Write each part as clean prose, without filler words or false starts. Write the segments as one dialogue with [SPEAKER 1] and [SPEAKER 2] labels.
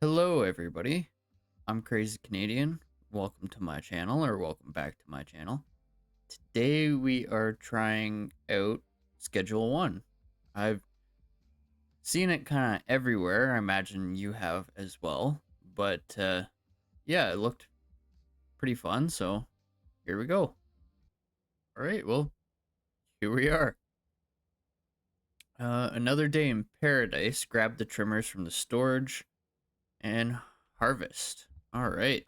[SPEAKER 1] Hello, everybody. I'm Crazy Canadian. Welcome to my channel, or welcome back to my channel. Today we are trying out Schedule 1. I've seen it kind of everywhere. I imagine you have as well. But yeah, it looked pretty fun, so here we go. All right, well, here we are. Another day in paradise. Grab the trimmers from the storage and harvest. All right.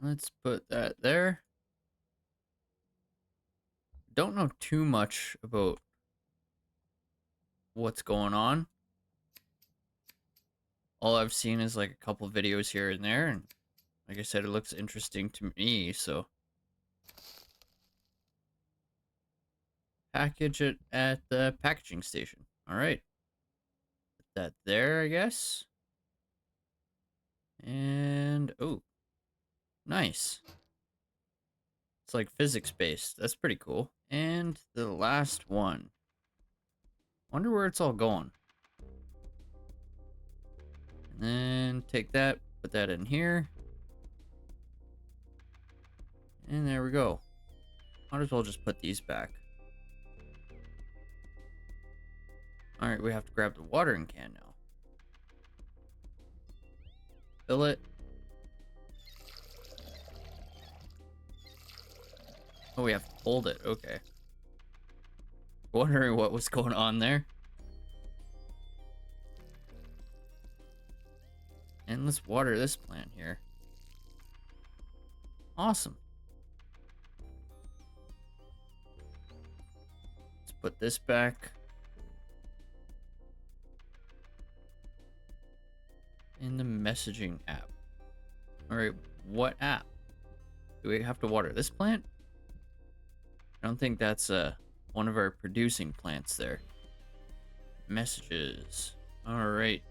[SPEAKER 1] Let's put that there. Don't know too much about what's going on. All I've seen is like a couple videos here and there, and like I said, it looks interesting to me, so package it at the packaging station. All right. Put that there, I guess. And oh, nice. It's like physics based. That's pretty cool. And the last one. Wonder where it's all going. And then take that, put that in here. And there we go. Might as well just put these back. Alright, we have to grab the watering can now. Fill it. Oh, we have to hold it. Okay. Wondering what was going on there. And let's water this plant here. Awesome. Let's put this back. In the messaging app. Alright, what app? Do we have to water this plant? I don't think that's one of our producing plants there. Messages. Alright.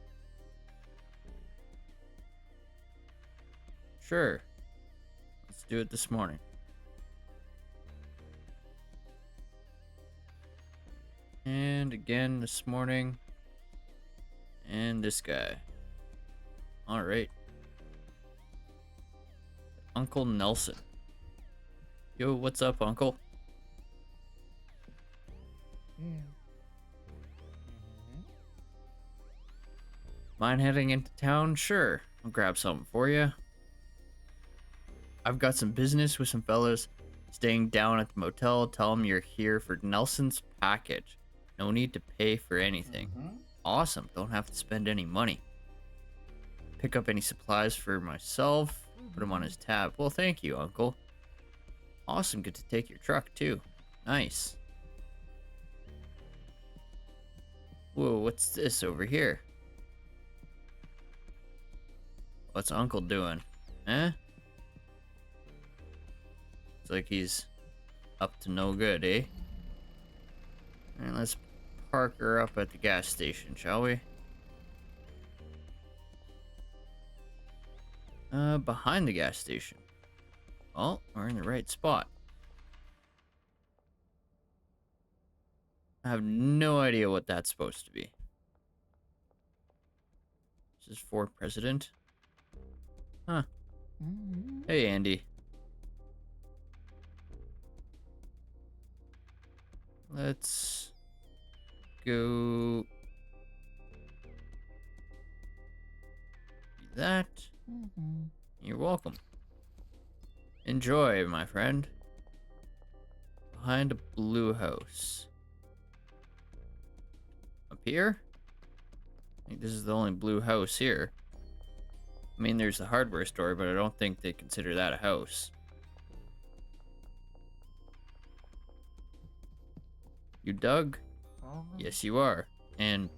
[SPEAKER 1] Sure. Let's do it this morning. And again this morning. And this guy. Alright. Uncle Nelson. Yo, what's up, Uncle? Mind heading into town? Sure. I'll grab something for you. I've got some business with some fellas staying down at the motel. Tell them you're here for Nelson's package. No need to pay for anything. Awesome. Don't have to spend any money. Pick up any supplies for myself. Put them on his tab. Well, thank you, Uncle. Awesome. Good to take your truck, too. Nice. Whoa, what's this over here? What's Uncle doing? Eh? It's like he's up to no good, eh? Alright, let's park her up at the gas station, shall we? Behind the gas station. Oh, we're in the right spot. I have no idea what that's supposed to be. This is for president? Huh. Hey, Andy. Let's go. That. You're welcome. Enjoy, my friend. Behind a blue house. Up here? I think this is the only blue house here. I mean, there's the hardware store, but I don't think they consider that a house. You Doug? Yes, you are. And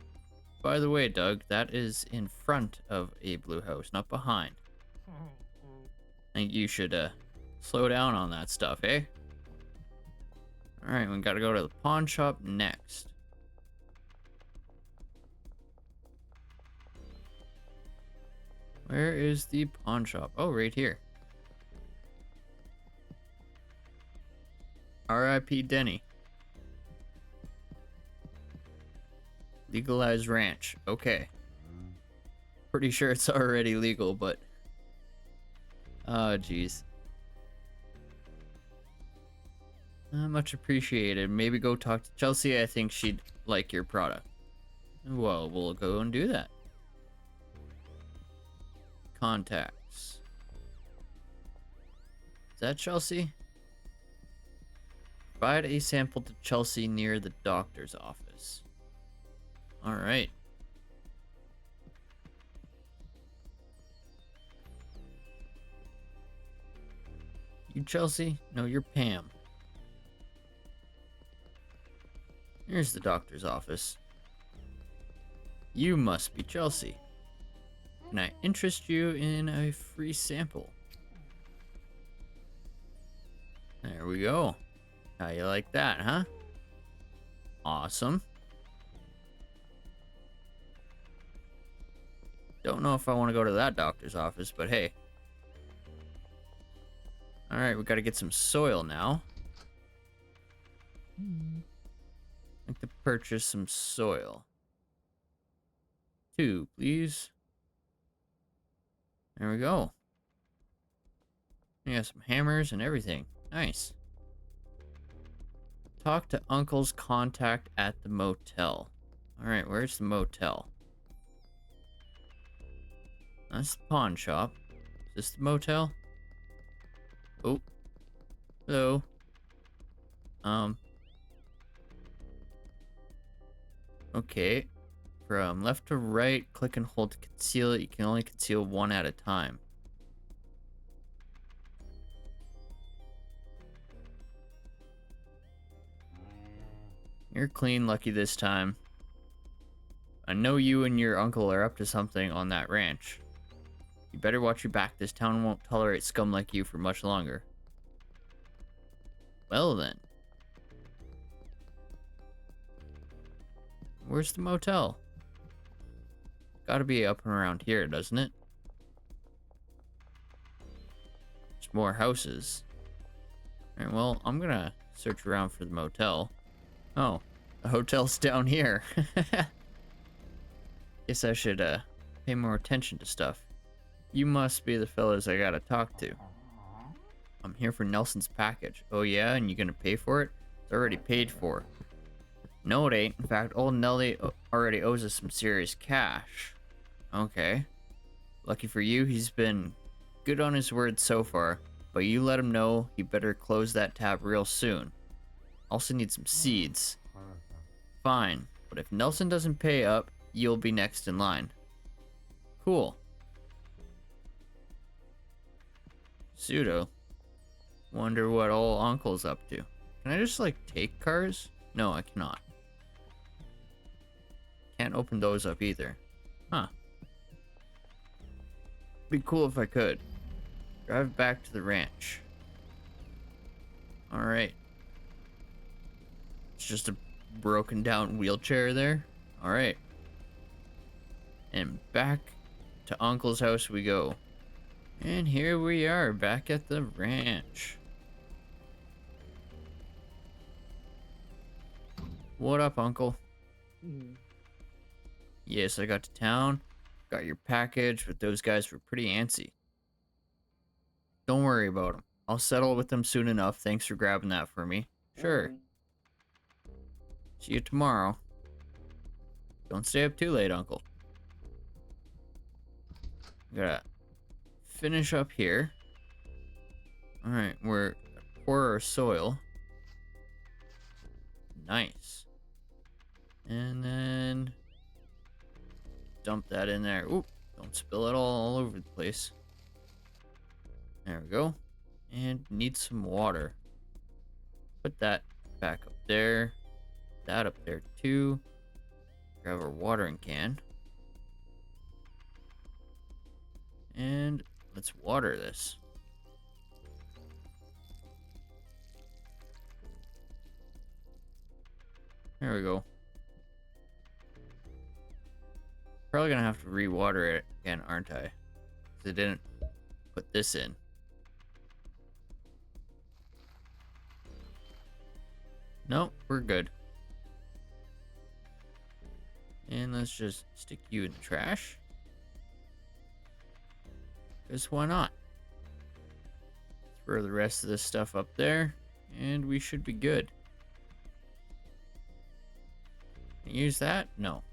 [SPEAKER 1] by the way, Doug, that is in front of a blue house, not behind. I think you should slow down on that stuff, eh? Alright, we gotta go to the pawn shop next. Where is the pawn shop? Oh, right here. R.I.P. Denny. Legalized ranch. Okay. Pretty sure it's already legal, but... Oh, jeez. Much appreciated. Maybe go talk to Chelsea. I think she'd like your product. Well, we'll go and do that. Contacts. Is that Chelsea? Provide a sample to Chelsea near the doctor's office. Alright. You Chelsea? No, you're Pam. Here's the doctor's office. You must be Chelsea. Can I interest you in a free sample? There we go. How you like that, huh? Awesome. Don't know if I want to go to that doctor's office, but hey. Alright, we gotta get some soil now. I'd like to purchase some soil. 2, please. There we go. We got some hammers and everything. Nice. Talk to Uncle's contact at the motel. Alright, where's the motel? That's the pawn shop. Is this the motel? Oh. Hello. Okay. From left to right, click and hold to conceal it. You can only conceal one at a time. You're clean, lucky this time. I know you and your uncle are up to something on that ranch. You better watch your back. This town won't tolerate scum like you for much longer. Well then. Where's the motel? Gotta be up and around here, doesn't it? There's more houses. Alright, well, I'm gonna search around for the motel. Oh, the hotel's down here. Guess I should pay more attention to stuff. You must be the fellas I gotta talk to. I'm here for Nelson's package. Oh yeah, and you gonna pay for it? It's already paid for. No, it ain't. In fact, old Nelly already owes us some serious cash. Okay. Lucky for you, he's been good on his word so far, but you let him know he better close that tab real soon. Also need some seeds. Fine, but if Nelson doesn't pay up, you'll be next in line. Cool. Pseudo. Wonder what old Uncle's up to. Can I just, like, take cars? No, I cannot. Can't open those up either. Huh. Be cool if I could. Drive back to the ranch. Alright. It's just a broken down wheelchair there. Alright. And back to Uncle's house we go. And here we are, back at the ranch. What up, Uncle? Yes, I got to town. Got your package, but those guys were pretty antsy. Don't worry about them. I'll settle with them soon enough. Thanks for grabbing that for me. Sure. See you tomorrow. Don't stay up too late, Uncle. Gotta finish up here. Alright, we're pour our soil. Nice. And then dump that in there. Oop, don't spill it all over the place. There we go. And need some water. Put that back up there. That up there too. Grab our watering can. And let's water this. There we go. Probably gonna have to re-water it again, aren't I? Because I didn't put this in. Nope, we're good. And let's just stick you in the trash. Because why not? Throw the rest of this stuff up there, and we should be good. Can I use that? No.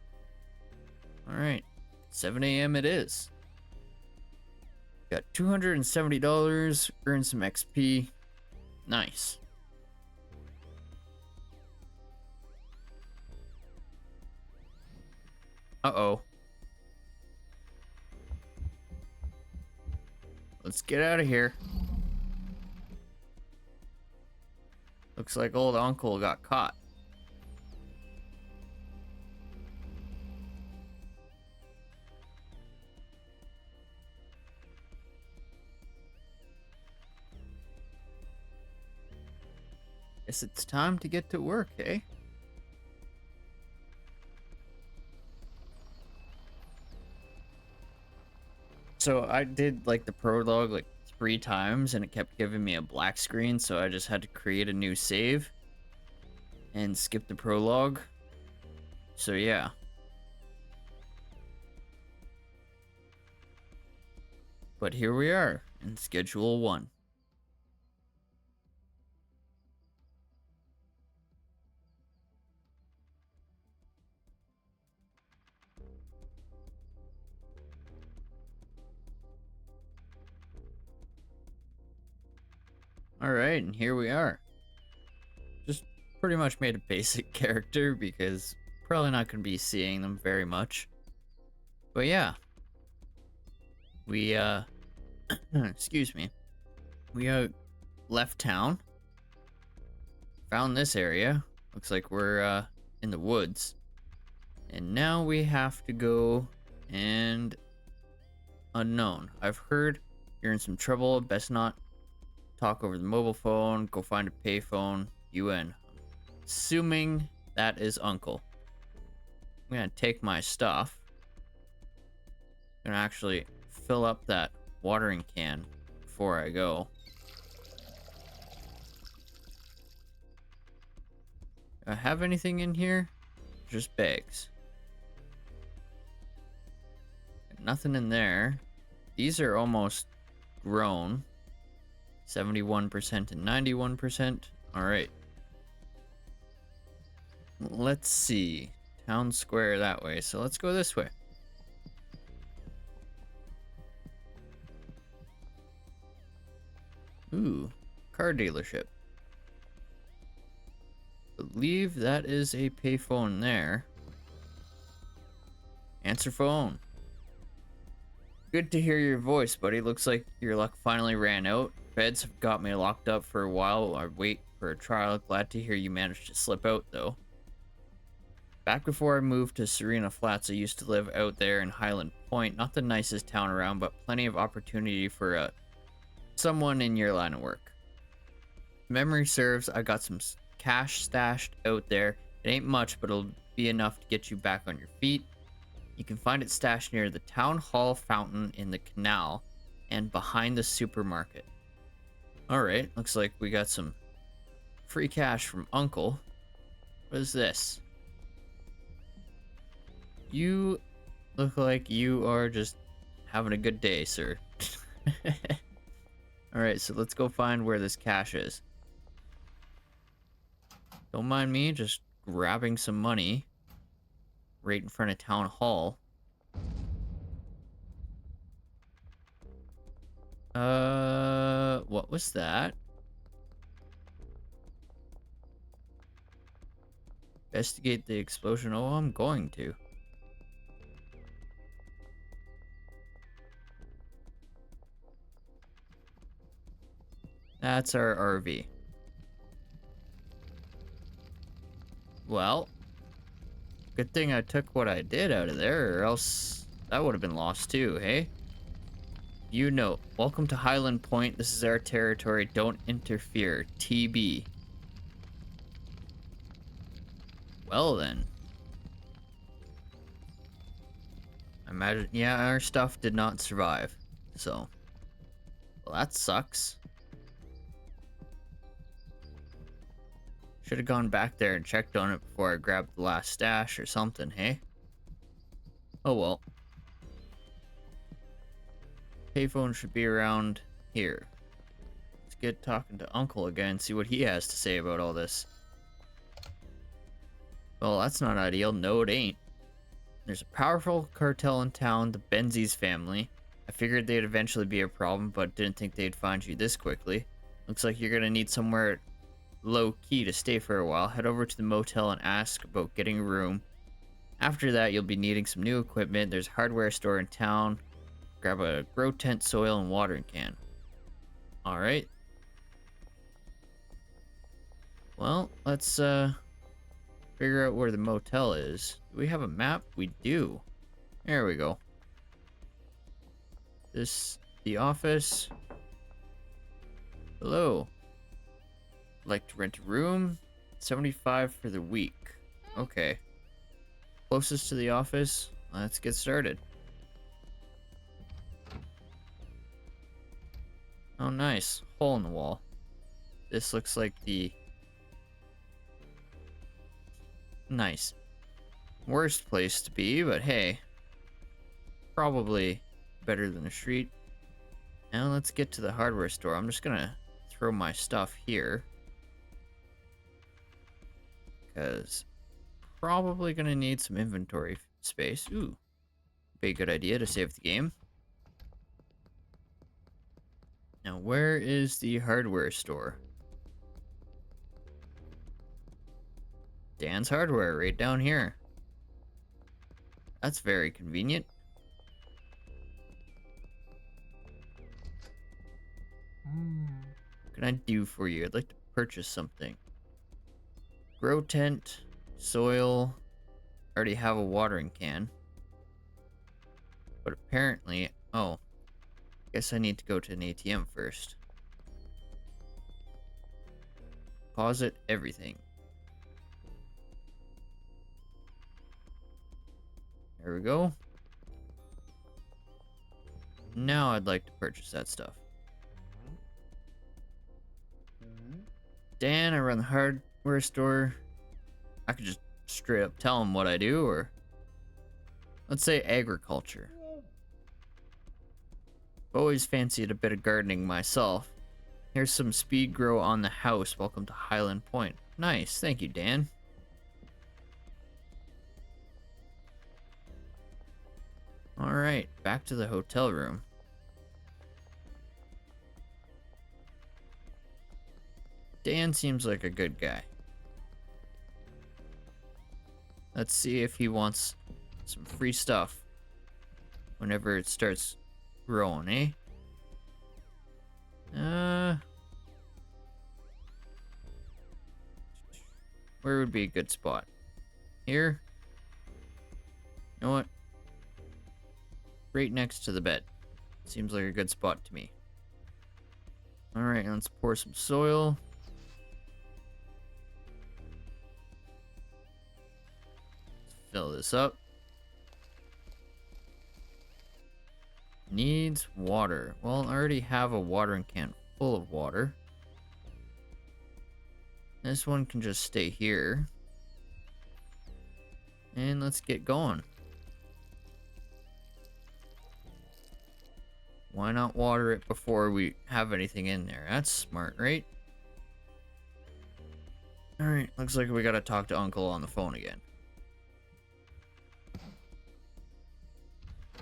[SPEAKER 1] Alright. 7 a.m. it is. Got $270, earn some XP. Nice. Uh-oh. Let's get out of here. Looks like old uncle got caught. Guess it's time to get to work, eh? So I did like the prologue like 3 times and it kept giving me a black screen, so I just had to create a new save and skip the prologue. So yeah. But here we are in Schedule 1. Alright, and here we are. Just pretty much made a basic character because probably not going to be seeing them very much. But yeah. We, excuse me. We, left town. Found this area. Looks like we're, in the woods. And now we have to go and... Unknown. I've heard you're in some trouble. Best not talk over the mobile phone. Go find a payphone. UN. Assuming that is Uncle. I'm gonna take my stuff. I'm gonna actually fill up that watering can before I go. Do I have anything in here? Just bags. Nothing in there. These are almost grown. 71% and 91%. Alright. Let's see. Town square that way. So let's go this way. Ooh. Car dealership. Believe that is a payphone there. Answer phone. Good to hear your voice, buddy. Looks like your luck finally ran out. Feds have got me locked up for a while while I wait for a trial. Glad to hear you managed to slip out, though. Back before I moved to Serena Flats, I used to live out there in Highland Point. Not the nicest town around, but plenty of opportunity for someone in your line of work. Memory serves, I got some cash stashed out there. It ain't much, but it'll be enough to get you back on your feet. You can find it stashed near the town hall fountain in the canal and behind the supermarket. Alright, looks like we got some free cash from Uncle. What is this? You look like you are just having a good day, sir. Alright, so let's go find where this cash is. Don't mind me just grabbing some money right in front of town hall. What was that? Investigate the explosion. Oh, I'm going to. That's our RV. Well, good thing I took what I did out of there, or else that would have been lost too, hey? You know, welcome to Highland Point. This is our territory. Don't interfere. TB. Well then. I imagine, yeah, our stuff did not survive. So, well, that sucks. Should have gone back there and checked on it before I grabbed the last stash or something, hey? Oh well. Payphone should be around here. Let's get talking to Uncle again, see what he has to say about all this. Well, that's not ideal. No, it ain't. There's a powerful cartel in town, the Benzies family. I figured they'd eventually be a problem, but didn't think they'd find you this quickly. Looks like you're gonna need somewhere low-key to stay for a while. Head over to the motel and ask about getting a room. After that, you'll be needing some new equipment. There's a hardware store in town. Grab a grow tent, soil, and watering can. Alright. Well, let's figure out where the motel is. Do we have a map? We do. There we go. The office. Hello. Like to rent a room? 75 for the week. Okay. Closest to the office. Let's get started. Oh, nice. Hole in the wall. This looks like the... nice. Worst place to be, but hey. Probably better than a street. Now let's get to the hardware store. I'm just gonna throw my stuff here. Because probably gonna need some inventory space. Ooh. Be a good idea to save the game. Now, where is the hardware store? Dan's Hardware, right down here. That's very convenient. What can I do for you? I'd like to purchase something. Grow tent, soil. I already have a watering can. But apparently, oh, guess I need to go to an ATM first. Deposit everything. There we go. Now I'd like to purchase that stuff. Dan, I run the hardware store. I could just straight up tell him what I do, or let's say agriculture. I've always fancied a bit of gardening myself. Here's some speed grow on the house. Welcome to Highland Point. Nice, thank you, Dan. Alright, back to the hotel room. Dan seems like a good guy. Let's see if he wants some free stuff whenever it starts growing, eh? Where would be a good spot? Here? You know what? Right next to the bed. Seems like a good spot to me. Alright, let's pour some soil. Fill this up. Needs water. Well, I already have a watering can full of water. This one can just stay here. And let's get going. Why not water it before we have anything in there? That's smart, right? Alright, looks like we gotta talk to Uncle on the phone again.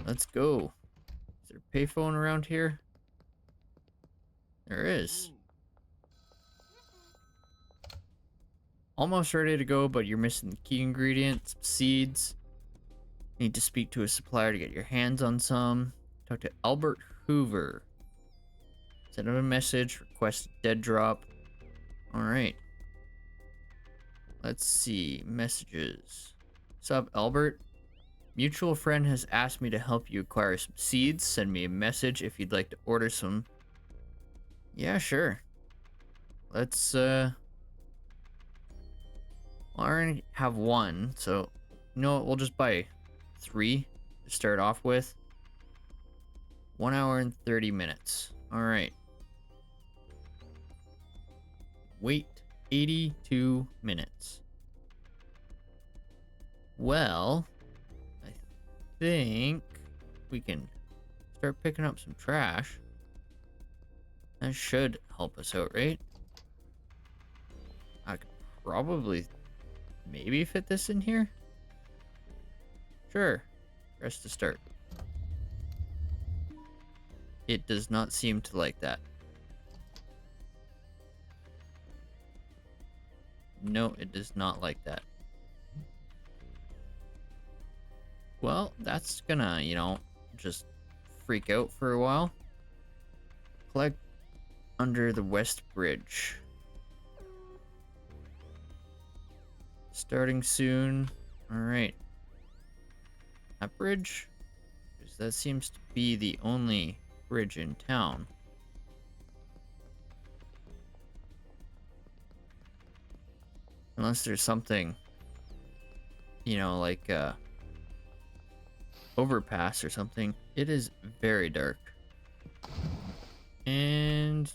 [SPEAKER 1] Let's go. Is there a payphone around here? There is. Almost ready to go, but you're missing the key ingredient, some seeds. Need to speak to a supplier to get your hands on some. Talk to Albert Hoover. Send him a message, request a dead drop. Alright. Let's see. Messages. What's up, Albert? Mutual friend has asked me to help you acquire some seeds. Send me a message if you'd like to order some. Yeah, sure. Let's, I already have one, so, you know what, we'll just buy 3 to start off with. 1 hour and 30 minutes. Alright. Wait 82 minutes. Well, I think we can start picking up some trash. That should help us out, right? I could probably maybe fit this in here. Sure. Press to start. It does not seem to like that. No, it does not like that. Well, that's gonna, just freak out for a while. Collect under the West Bridge. Starting soon. Alright. That bridge? Because that seems to be the only bridge in town. Unless there's something, like overpass or something. It is very dark. And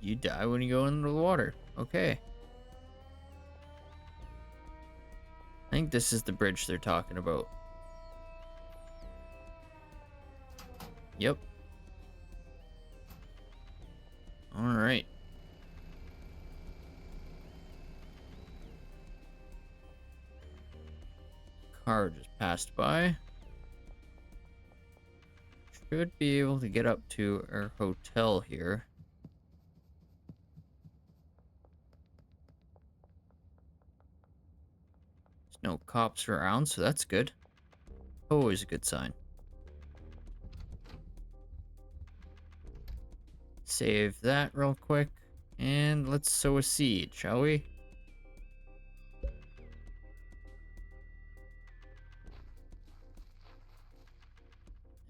[SPEAKER 1] you die when you go into the water. Okay. I think this is the bridge they're talking about. Yep. Alright. Car just passed by. Should be able to get up to our hotel here. There's no cops around, so that's good. Always a good sign. Save that real quick. And let's sow a seed, shall we?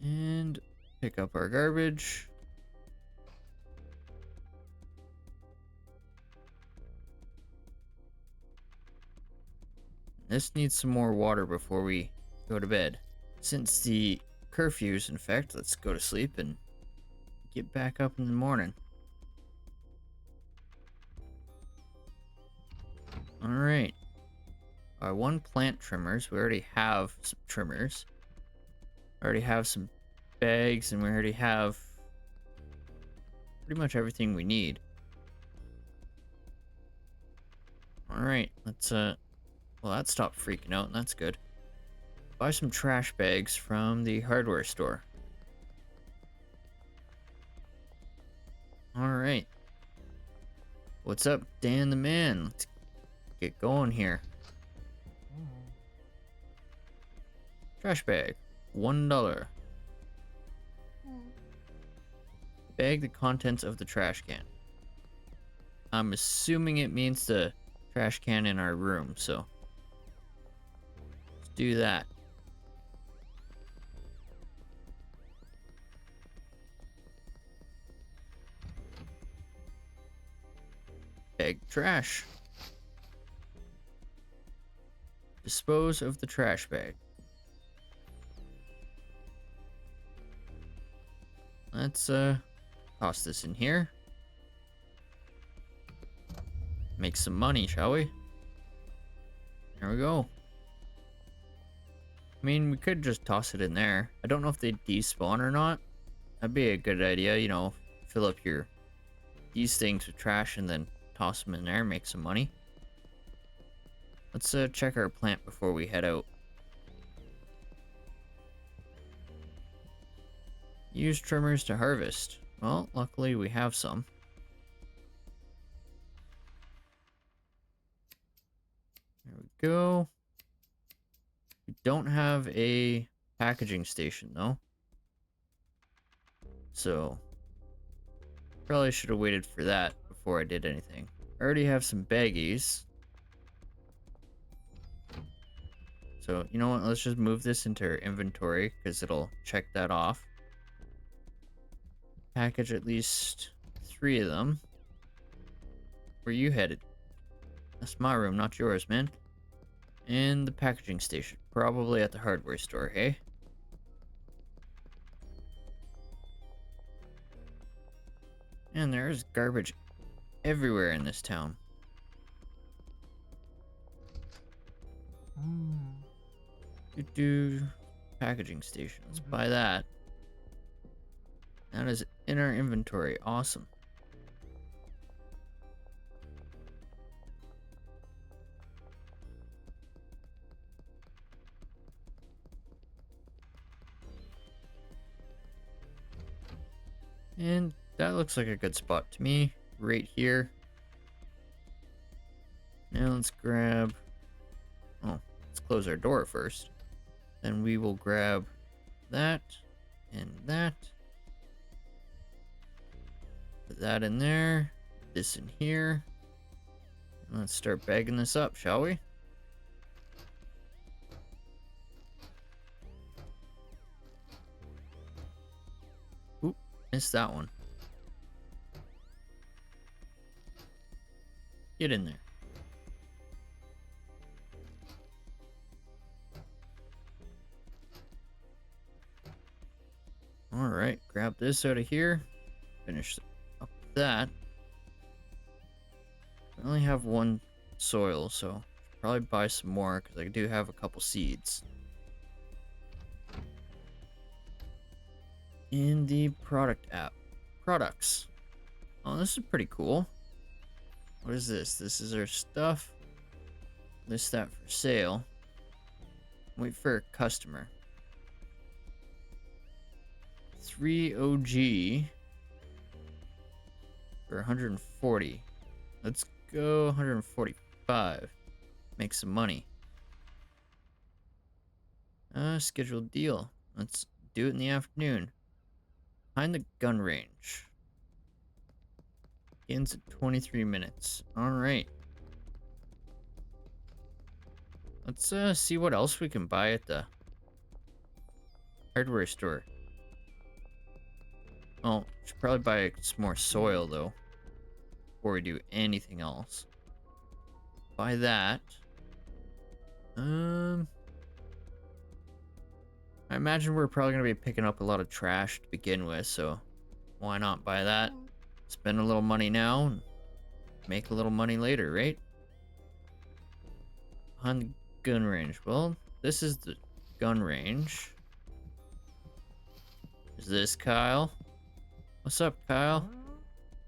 [SPEAKER 1] And pick up our garbage. This needs some more water before we go to bed. Since the curfew's in fact, let's go to sleep and get back up in the morning. Alright. Our one plant trimmers. We already have some trimmers. We already have some bags, and we already have pretty much everything we need. Alright, let's well, that stopped freaking out, and that's good. Buy some trash bags from the hardware store. Alright. What's up, Dan the man? Let's get going here. Trash bag, $1. Bag the contents of the trash can. I'm assuming it means the trash can in our room, so let's do that. Bag trash. Dispose of the trash bag. Let's toss this in here. Make some money, shall we? There we go. I mean, we could just toss it in there. I don't know if they despawn or not. That'd be a good idea, fill up these things with trash and then toss them in there, make some money. Let's check our plant before we head out. Use trimmers to harvest. Well, luckily we have some. There we go. We don't have a packaging station though. So, probably should have waited for that before I did anything. I already have some baggies. So, you know what? Let's just move this into our inventory because it'll check that off. Package at least 3 of them. Where you headed? That's my room, not yours, man. And the packaging station. Probably at the hardware store, hey? And there's garbage everywhere in this town. packaging station. Let's buy that. That is in our inventory. Awesome. And that looks like a good spot to me, right here. Now let's grab... Oh, let's close our door first. Then we will grab that and that. Put that in there. This in here. And let's start bagging this up, shall we? Oop, missed that one. Get in there. Alright, grab this out of here. Finish up that. I only have one soil, so should probably buy some more because I do have a couple seeds. In the product app. Products. Oh, this is pretty cool. What is this? This is our stuff. List that for sale. Wait for a customer. 3 OG for 140. Let's go 145. Make some money. Scheduled deal. Let's do it in the afternoon. Behind the gun range. Ends at 23 minutes. Alright. Let's see what else we can buy at the hardware store. Oh, should probably buy some more soil though before we do anything else. Buy that. I imagine we're probably gonna be picking up a lot of trash to begin with, so why not buy that? Spend a little money now and make a little money later, right? On the gun range. Well, this is the gun range. Is this Kyle? What's up, Kyle?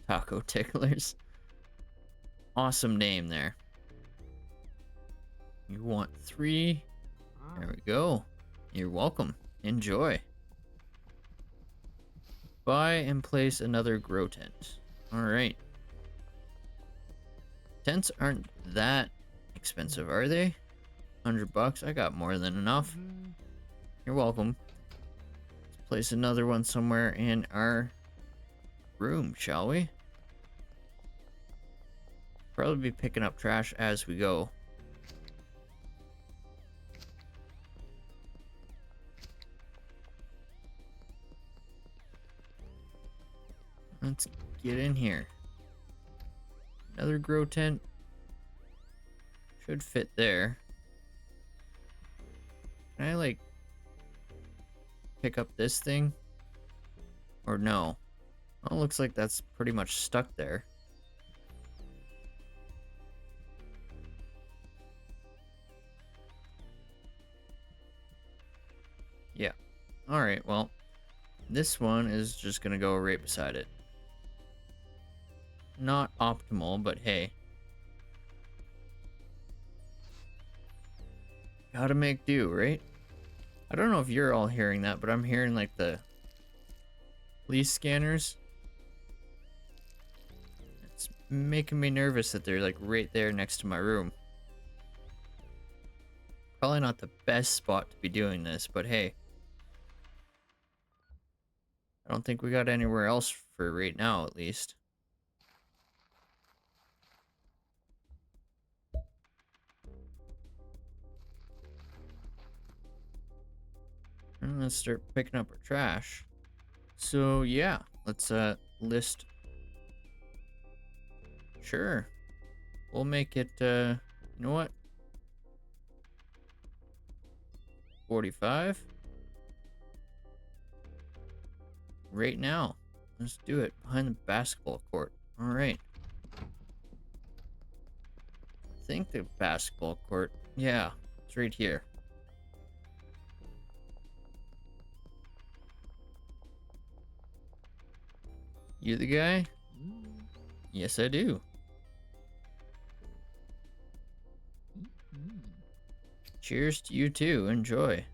[SPEAKER 1] Taco Ticklers. Awesome name there. You want 3? There we go. You're welcome. Enjoy. Buy and place another grow tent. Alright. Tents aren't that expensive, are they? $100? I got more than enough. You're welcome. Let's place another one somewhere in our room, shall we? Probably be picking up trash as we go. Let's get in here. Another grow tent. Should fit there. Can I, like, pick up this thing? Or no? Well, it looks like that's pretty much stuck there. Yeah. Alright, well, this one is just gonna go right beside it. Not optimal, but hey. Gotta make do, right? I don't know if you're all hearing that, but I'm hearing like the police scanners. It's making me nervous that they're like right there next to my room. Probably not the best spot to be doing this, but hey. I don't think we got anywhere else for right now, at least. And let's start picking up our trash. So yeah, let's list. Sure. We'll make it you know what? 45. Right now. Let's do it behind the basketball court. All right. I think the basketball court. Yeah, it's right here. You the guy? Yes, I do. Cheers to you too. Enjoy.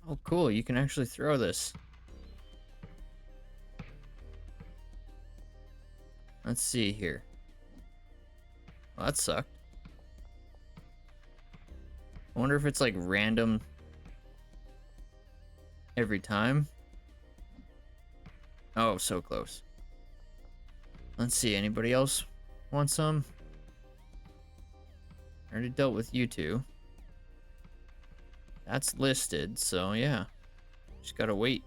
[SPEAKER 1] Oh, cool. You can actually throw this. Let's see here. Well, that sucked. I wonder if it's like random every time. Oh, so close. Let's see. Anybody else want some? I already dealt with you two. That's listed, so yeah. Just gotta wait.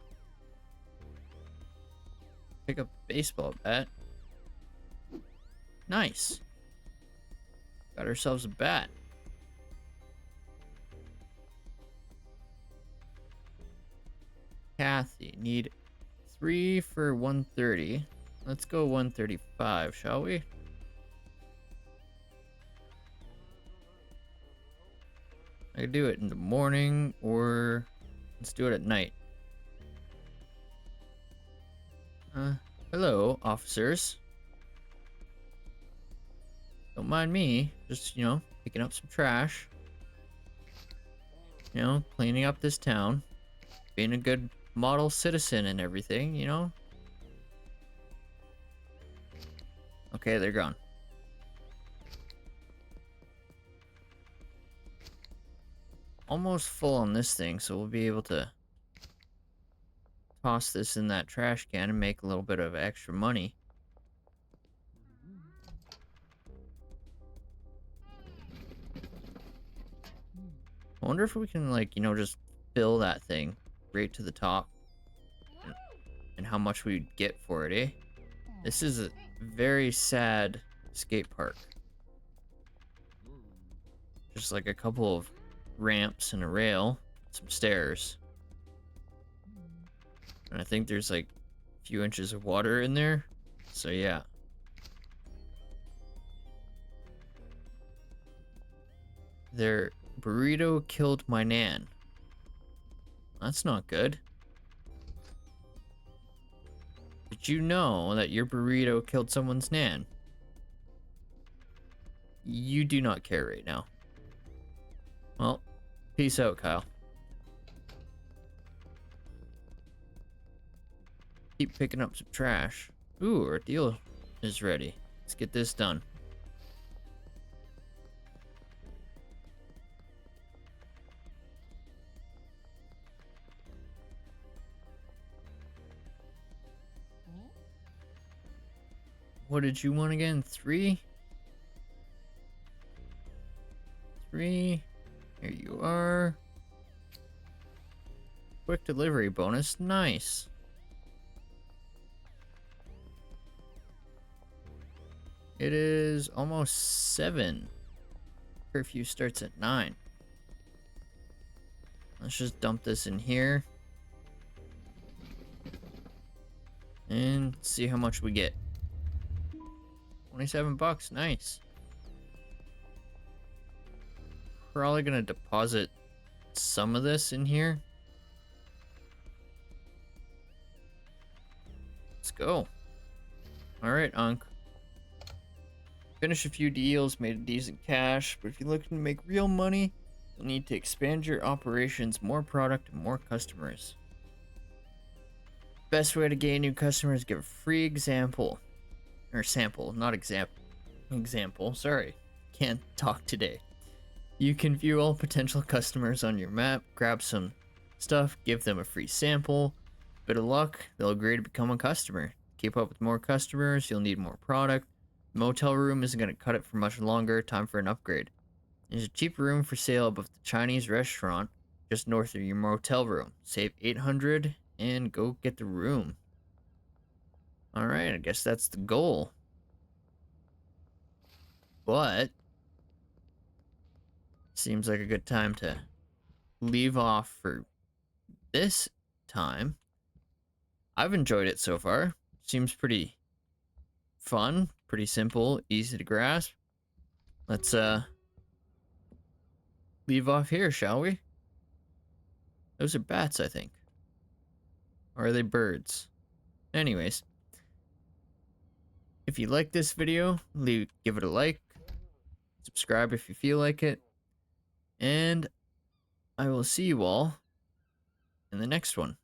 [SPEAKER 1] Pick up a baseball bat. Nice. Got ourselves a bat. Kathy, need 3 for 130. Let's go 135, shall we? I could do it in the morning, or let's do it at night. Hello, officers. Don't mind me, just, picking up some trash. Cleaning up this town. Being a good model citizen and everything, Okay, they're gone. Almost full on this thing, so we'll be able to toss this in that trash can and make a little bit of extra money. I wonder if we can, just fill that thing right to the top. And how much we'd get for it, eh? This is a very sad skate park. Just like a couple of ramps and a rail, some stairs. And I think there's like a few inches of water in there. So yeah. Their burrito killed my nan. That's not good. Did you know that your burrito killed someone's nan? You do not care right now. Well, peace out, Kyle. Keep picking up some trash. Ooh, our deal is ready. Let's get this done. What did you want again? 3? 3. Here you are. Quick delivery bonus. Nice. It is almost 7. Curfew starts at 9. Let's just dump this in here. And see how much we get. 27 bucks. Nice. Probably gonna deposit some of this in here. Let's go. Alright, Unc. Finished a few deals, made a decent cash, but if you're looking to make real money, you'll need to expand your operations, more product, and more customers. Best way to gain new customers, give a free example. Or sample, not example, sorry. Can't talk today. You can view all potential customers on your map, grab some stuff, give them a free sample. Bit of luck, they'll agree to become a customer. Keep up with more customers, you'll need more product. The motel room isn't going to cut it for much longer, time for an upgrade. There's a cheap room for sale above the Chinese restaurant, just north of your motel room. Save $800 and go get the room. Alright, I guess that's the goal. But seems like a good time to leave off for this time. I've enjoyed it so far. Seems pretty fun, pretty simple, easy to grasp. Let's leave off here, shall we? Those are bats, I think. Or are they birds? Anyways, if you like this video, give it a like, subscribe if you feel like it, and I will see you all in the next one.